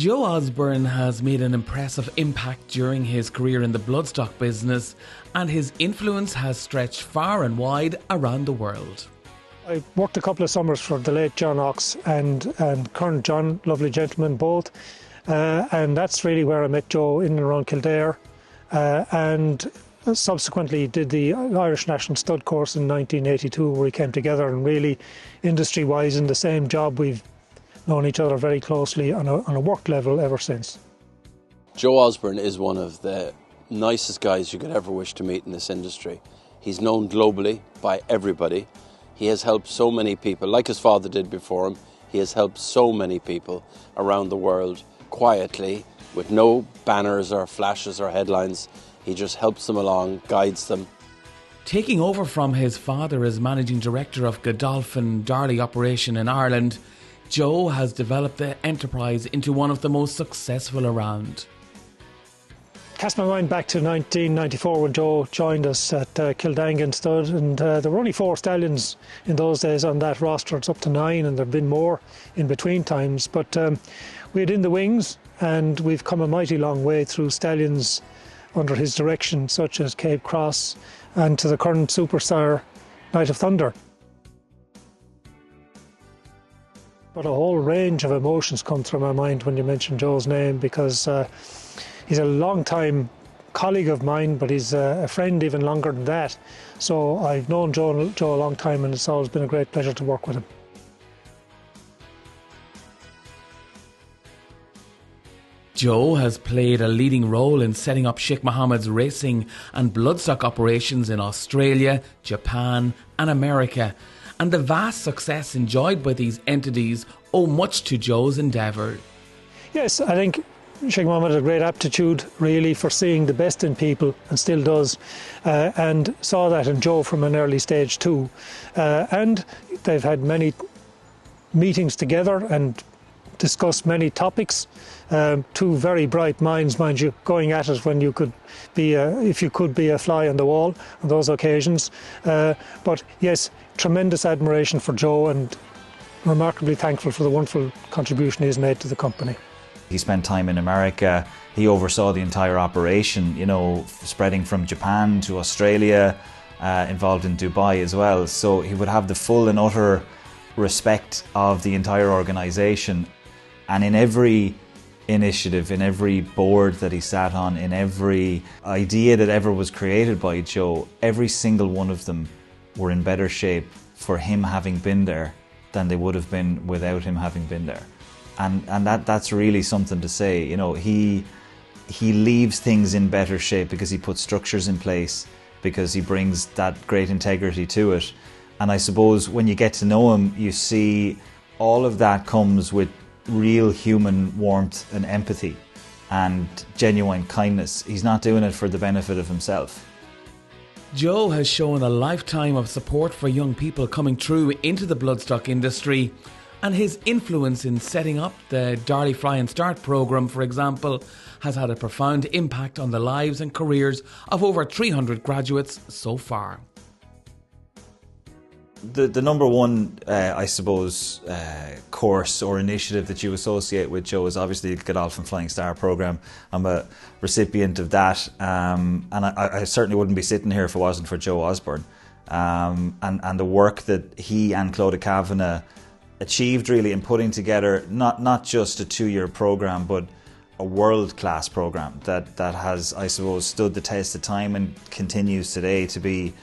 Joe Osbourne has made an impressive impact during his career in the bloodstock business, and his influence has stretched far and wide around the world. I worked a couple of summers for the late John Ox and current John, lovely gentlemen both, and that's really where I met Joe in and around Kildare, and subsequently did the Irish National Stud course in 1982, where we came together, and really industry-wise in the same job we've known each other very closely on a work level ever since. Joe Osbourne is one of the nicest guys you could ever wish to meet in this industry. He's known globally by everybody. He has helped so many people, like his father did before him. He has helped so many people around the world quietly, with no banners or flashes or headlines. He just helps them along, guides them. Taking over from his father as managing director of Godolphin Darley operation in Ireland, Joe has developed the enterprise into one of the most successful around. Cast my mind back to 1994 when Joe joined us at Kildangan Stud, and there were only 4 stallions in those days on that roster. It's up to 9, and there have been more in between times. But we had in the wings, and we've come a mighty long way through stallions under his direction, such as Cape Cross, and to the current superstar Night of Thunder. But a whole range of emotions come through my mind when you mention Joe's name, because he's a long-time colleague of mine, but he's a friend even longer than that. So I've known Joe a long time, and it's always been a great pleasure to work with him. Joe has played a leading role in setting up Sheikh Mohammed's racing and bloodstock operations in Australia, Japan and America, and the vast success enjoyed by these entities owe much to Joe's endeavour. Yes, I think Sheikh Mohammed had a great aptitude really for seeing the best in people, and still does, and saw that in Joe from an early stage too. And they've had many meetings together and discussed many topics. 2 very bright minds, mind you, going at it when you could be if you could be a fly on the wall on those occasions. But yes, tremendous admiration for Joe, and remarkably thankful for the wonderful contribution he's made to the company. He spent time in America. He oversaw the entire operation, you know, spreading from Japan to Australia, involved in Dubai as well. So he would have the full and utter respect of the entire organisation. And in every initiative, in every board that he sat on, in every idea that ever was created by Joe, every single one of them were in better shape for him having been there than they would have been without him having been there. And that's really something to say. You know, he leaves things in better shape because he puts structures in place, because he brings that great integrity to it. And I suppose when you get to know him, you see all of that comes with real human warmth and empathy and genuine kindness. He's not doing it for the benefit of himself. Joe has shown a lifetime of support for young people coming through into the bloodstock industry, and his influence in setting up the Darley Fly and Start programme, for example, has had a profound impact on the lives and careers of over 300 graduates so far. The number one, I suppose, course or initiative that you associate with Joe is obviously the Godolphin Flying Star programme. I'm a recipient of that, and I certainly wouldn't be sitting here if it wasn't for Joe Osbourne. And the work that he and Clodagh Kavanagh achieved really in putting together not just a 2-year programme, but a world-class programme that has, I suppose, stood the test of time and continues today to be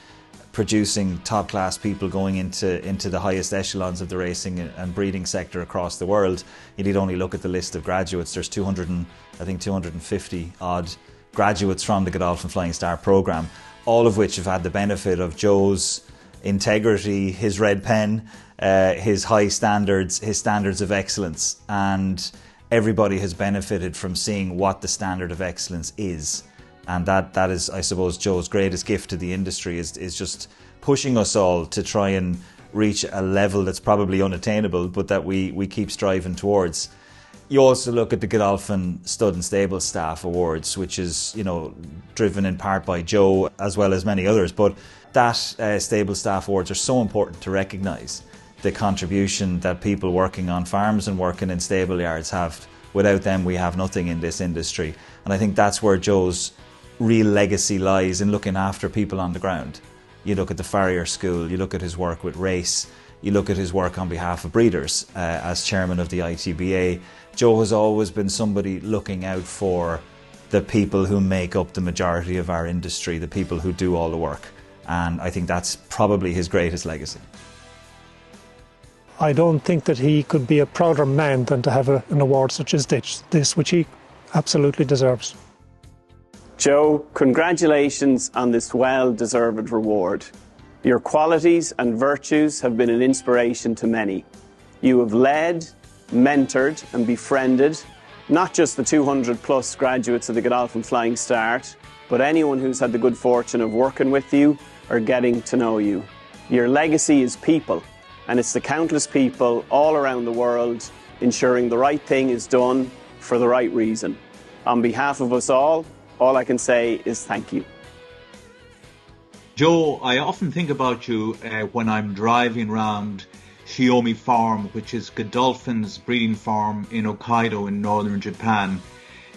producing top-class people going into the highest echelons of the racing and breeding sector across the world. You need only look at the list of graduates. There's 250 odd graduates from the Godolphin Flying Star programme, all of which have had the benefit of Joe's integrity, his red pen, his high standards, his standards of excellence, and everybody has benefited from seeing what the standard of excellence is. And that is, I suppose, Joe's greatest gift to the industry is just pushing us all to try and reach a level that's probably unattainable, but that we keep striving towards. You also look at the Godolphin Stud and Stable Staff Awards, which is, you know, driven in part by Joe as well as many others. But that Stable Staff Awards are so important to recognise the contribution that people working on farms and working in stable yards have without them we have nothing in this industry. And I think that's where Joe's real legacy lies, in looking after people on the ground. You look at the farrier school, you look at his work with race, you look at his work on behalf of breeders as chairman of the ITBA. Joe has always been somebody looking out for the people who make up the majority of our industry, the people who do all the work. And I think that's probably his greatest legacy. I don't think that he could be a prouder man than to have an award such as this, which he absolutely deserves. Joe, congratulations on this well-deserved reward. Your qualities and virtues have been an inspiration to many. You have led, mentored and befriended not just the 200 plus graduates of the Godolphin Flying Start, but anyone who's had the good fortune of working with you or getting to know you. Your legacy is people, and it's the countless people all around the world ensuring the right thing is done for the right reason. On behalf of us all I can say is thank you. Joe, I often think about you when I'm driving around Shiomi Farm, which is Godolphin's breeding farm in Hokkaido in northern Japan.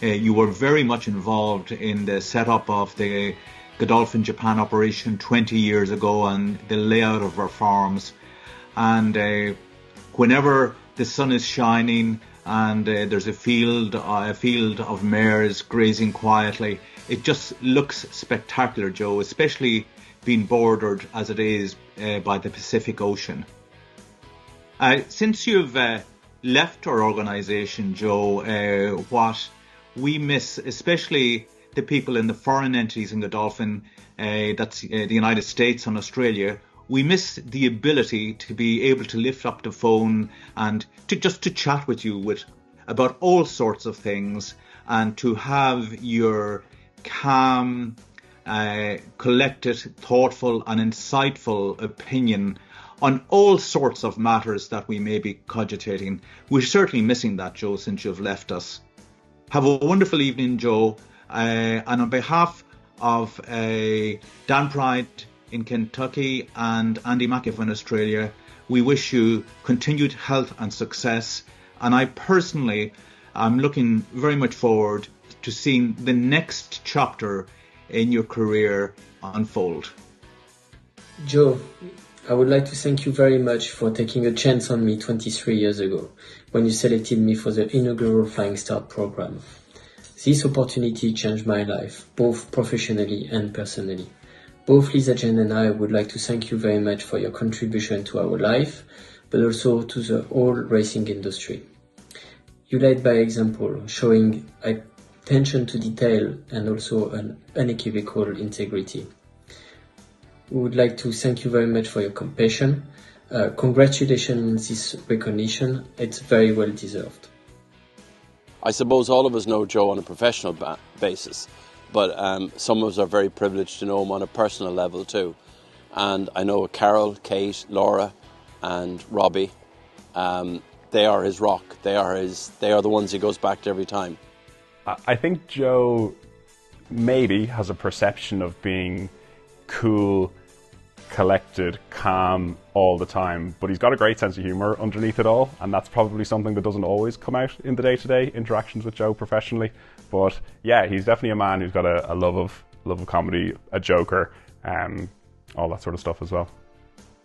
You were very much involved in the setup of the Godolphin Japan operation 20 years ago and the layout of our farms. And whenever the sun is shining and there's a field of mares grazing quietly, it just looks spectacular, Joe, especially being bordered as it is by the Pacific Ocean. Since you've left our organisation, Joe, what we miss, especially the people in the foreign entities in Godolphin, that's the United States and Australia, we miss the ability to be able to lift up the phone and to chat with you about all sorts of things, and to have your calm, collected, thoughtful and insightful opinion on all sorts of matters that we may be cogitating. We're certainly missing that, Joe, since you've left us. Have a wonderful evening, Joe. And on behalf of Dan Pride in Kentucky and Andy McIff in Australia, we wish you continued health and success. And I personally am looking very much forward to seeing the next chapter in your career unfold. Joe, I would like to thank you very much for taking a chance on me 23 years ago when you selected me for the inaugural Flying Start program. This opportunity changed my life, both professionally and personally. Both Lisa Jane and I would like to thank you very much for your contribution to our life, but also to the whole racing industry. You led by example, showing attention to detail and also an unequivocal integrity. We would like to thank you very much for your compassion. Congratulations on this recognition. It's very well deserved. I suppose all of us know Joe on a professional basis, but some of us are very privileged to know him on a personal level too. And I know Carol, Kate, Laura and Robbie, they are his rock. They are the ones he goes back to every time. I think Joe maybe has a perception of being cool, collected, calm all the time, but he's got a great sense of humour underneath it all, and that's probably something that doesn't always come out in the day-to-day interactions with Joe professionally. But yeah, he's definitely a man who's got a love of comedy, a joker, all that sort of stuff as well.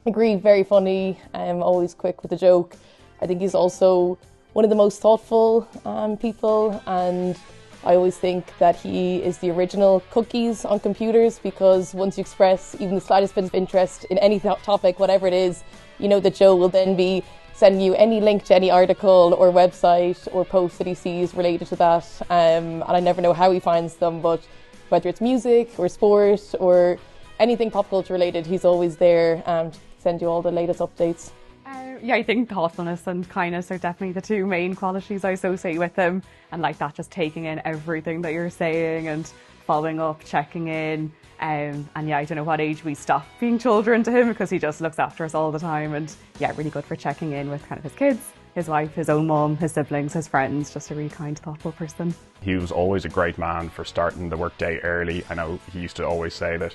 Agree, very funny, always quick with a joke. I think he's also one of the most thoughtful people, and I always think that he is the original cookies on computers, because once you express even the slightest bit of interest in any topic, whatever it is, you know that Joe will then be sending you any link to any article or website or post that he sees related to that. And I never know how he finds them, but whether it's music or sport or anything pop culture related, he's always there to send you all the latest updates. Yeah, I think thoughtfulness and kindness are definitely the two main qualities I associate with him, and like that, just taking in everything that you're saying and following up, checking in, and yeah, I don't know what age we stop being children to him, because he just looks after us all the time, and yeah, really good for checking in with kind of his kids, his wife, his own mum, his siblings, his friends, just a really kind, thoughtful person. He was always a great man for starting the workday early. I know he used to always say that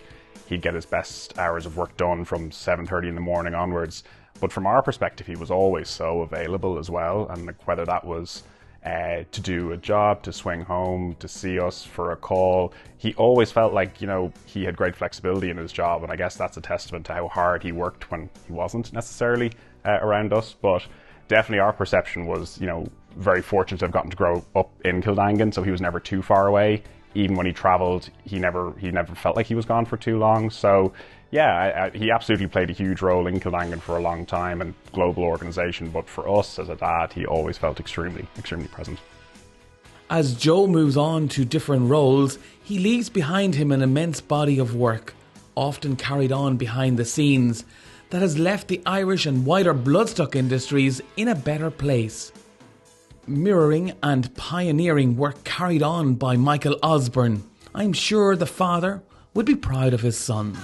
he'd get his best hours of work done from 7:30 in the morning onwards. But from our perspective, he was always so available as well, and whether that was to do a job, to swing home, to see us for a call. He always felt like, you know, he had great flexibility in his job, and I guess that's a testament to how hard he worked when he wasn't necessarily around us. But definitely our perception was, you know, very fortunate to have gotten to grow up in Kildangan, so he was never too far away. Even when he travelled, he never felt like he was gone for too long. So yeah, he absolutely played a huge role in Kildangan for a long time and global organisation, but for us as a dad, he always felt extremely present. As Joe moves on to different roles, he leaves behind him an immense body of work, often carried on behind the scenes, that has left the Irish and wider bloodstock industries in a better place. Mirroring and pioneering work carried on by Michael Osbourne, I'm sure the father would be proud of his son.